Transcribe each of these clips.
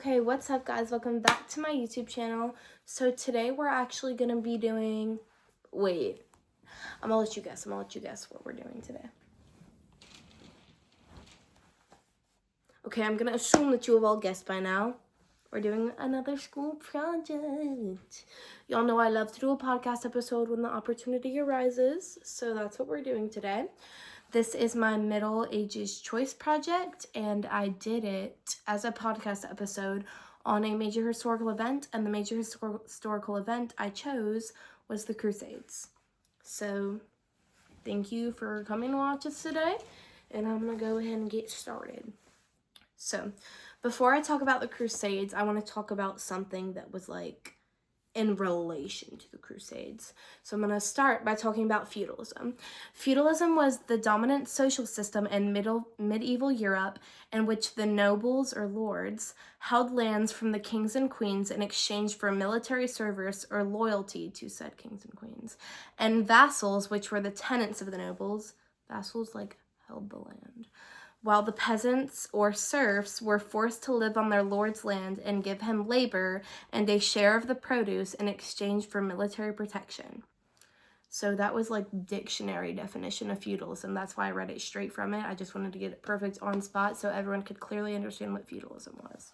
Okay, what's up guys? Welcome back to my YouTube channel. So today we're actually going to be doing, I'm going to let you guess what we're doing today. Okay, I'm going to assume that you have all guessed by now. We're doing another school project. Y'all know I love to do a podcast episode when the opportunity arises, so that's what we're doing today. This is my Middle Ages Choice project, and I did it as a podcast episode on a major historical event, and the major historical event I chose was the Crusades. So thank you for coming to watch us today, and I'm going to go ahead and get started. So before I talk about the Crusades, I want to talk about something that was like in relation to the Crusades. So I'm going to start by talking about feudalism. Feudalism was the dominant social system in medieval Europe in which the nobles or lords held lands from the kings and queens in exchange for military service or loyalty to said kings and queens. And vassals, which were the tenants of the nobles, vassals like held the land, while the peasants or serfs were forced to live on their lord's land and give him labor and a share of the produce in exchange for military protection. So that was like dictionary definition of feudalism. That's why I read it straight from it. I just wanted to get it perfect on spot so everyone could clearly understand what feudalism was.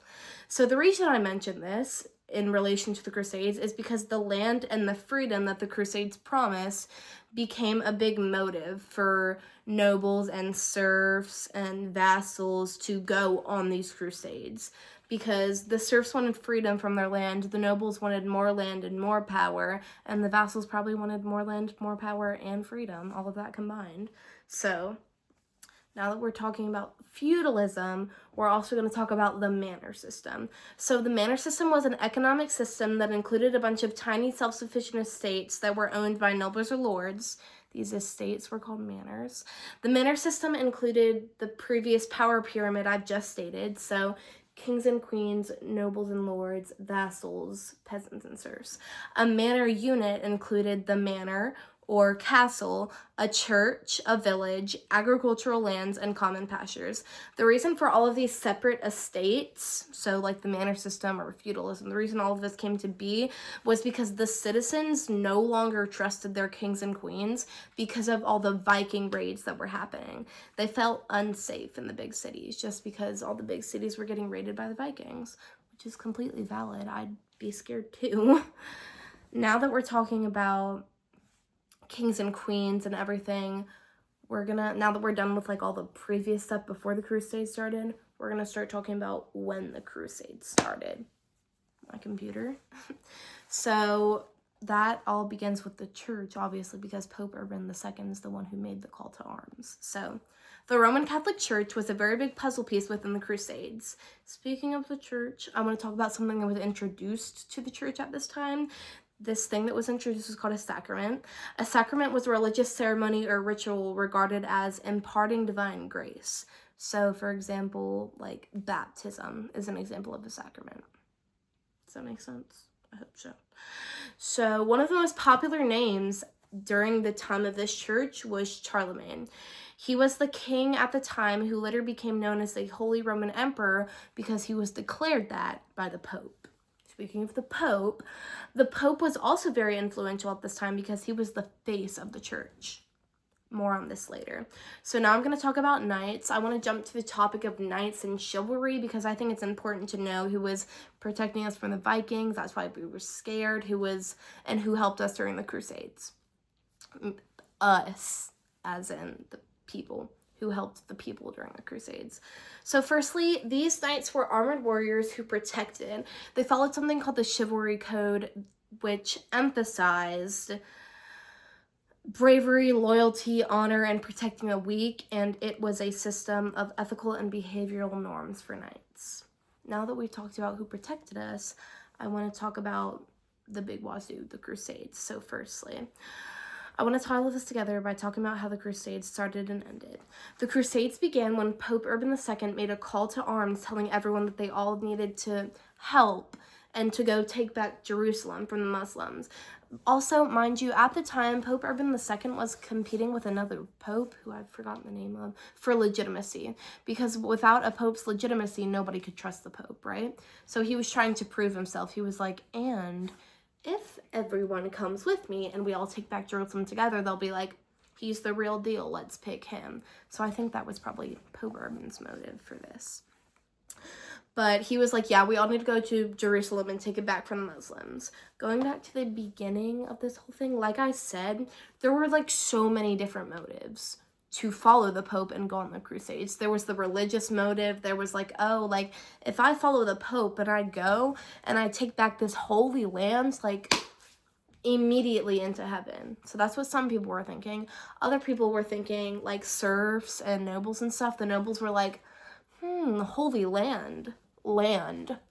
So the reason I mention this in relation to the Crusades is because the land and the freedom that the Crusades promised became a big motive for nobles and serfs and vassals to go on these crusades, because the serfs wanted freedom from their land, the nobles wanted more land and more power, and the vassals probably wanted more land, more power, and freedom, all of that combined. So now that we're talking about feudalism, we're also going to talk about the manor system. So the manor system was an economic system that included a bunch of tiny self-sufficient estates that were owned by nobles or lords. These estates were called manors. The manor system included the previous power pyramid I've just stated, so kings and queens, nobles and lords, vassals, peasants and serfs. A manor unit included the manor or castle, a church, a village, agricultural lands, and common pastures. The reason for all of these separate estates, so like the manor system or feudalism, the reason all of this came to be was because the citizens no longer trusted their kings and queens because of all the Viking raids that were happening. They felt unsafe in the big cities just because all the big cities were getting raided by the Vikings, which is completely valid. I'd be scared too. Now that we're talking about kings and queens and everything, now that we're done with like all the previous stuff before the Crusades started, we're gonna start talking about when the Crusades started. My computer. So that all begins with the church, obviously, because Pope Urban II is the one who made the call to arms. So the Roman Catholic Church was a very big puzzle piece within the Crusades. Speaking of the church, I want to talk about something that was introduced to the church at this time. This thing that was introduced was called a sacrament. A sacrament was a religious ceremony or ritual regarded as imparting divine grace. So, for example, like baptism is an example of a sacrament. Does that make sense? I hope so. So, one of the most popular names during the time of this church was Charlemagne. He was the king at the time who later became known as the Holy Roman Emperor because he was declared that by the Pope. Speaking of the Pope was also very influential at this time because he was the face of the church. More on this later. So now I'm going to talk about knights. I want to jump to the topic of knights and chivalry because I think it's important to know who was protecting us from the Vikings. That's why we were scared, who helped us during the Crusades. Us, as in the people who helped the people during the Crusades. So firstly, these knights were armored warriors who protected. They followed something called the chivalry code, which emphasized bravery, loyalty, honor, and protecting the weak, and it was a system of ethical and behavioral norms for knights. Now that we've talked about who protected us, I want to talk about the big wazoo, the Crusades. So firstly, I want to tie all of this together by talking about how the Crusades started and ended. The Crusades began when Pope Urban II made a call to arms telling everyone that they all needed to help and to go take back Jerusalem from the Muslims. Also, mind you, at the time, Pope Urban II was competing with another pope, who I've forgotten the name of, for legitimacy. Because without a pope's legitimacy, nobody could trust the pope, right? So he was trying to prove himself. He was like, and if everyone comes with me and we all take back Jerusalem together, they'll be like, he's the real deal, let's pick him. So I think that was probably Pope Urban's motive for this. But he was like, yeah, we all need to go to Jerusalem and take it back from the Muslims. Going back to the beginning of this whole thing, like I said, there were like so many different motives to follow the Pope and go on the Crusades. There was the religious motive. There was like, oh, like if I follow the Pope and I go and I take back this holy land, like immediately into heaven. So that's what some people were thinking. Other people were thinking like serfs and nobles and stuff. The nobles were like, holy land,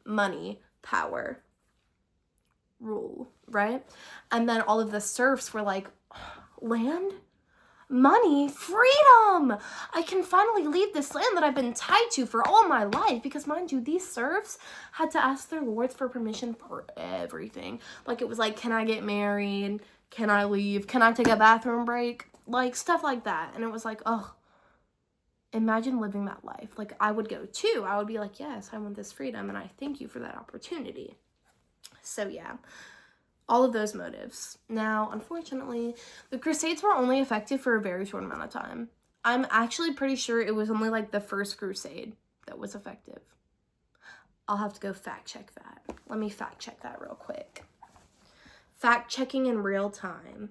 money, power, rule, right? And then all of the serfs were like, land, money, freedom. I can finally leave this land that I've been tied to for all my life. Because mind you, these serfs had to ask their lords for permission for everything. Like it was like, can I get married? Can I leave? Can I take a bathroom break? Like stuff like that. And it was like, oh, imagine living that life. Like I would go too. I would be like, yes, I want this freedom and I thank you for that opportunity. So yeah, all of those motives. Now, unfortunately, the Crusades were only effective for a very short amount of time. I'm actually pretty sure it was only like the first Crusade that was effective. I'll have to go fact check that. Let me fact check that real quick. Fact checking in real time.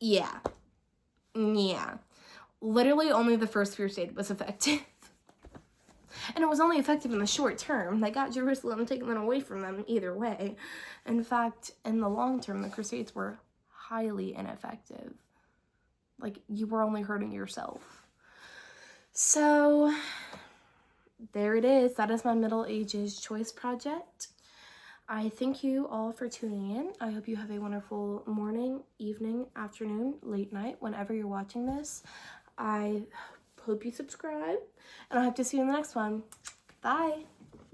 Yeah. Literally only the first Crusade was effective. And it was only effective in the short term. They got Jerusalem taken away from them either way. In fact, in the long term, the Crusades were highly ineffective. Like, you were only hurting yourself. So, there it is. That is my Middle Ages choice project. I thank you all for tuning in. I hope you have a wonderful morning, evening, afternoon, late night, whenever you're watching this. I hope you subscribe, and I hope to see you in the next one. Bye.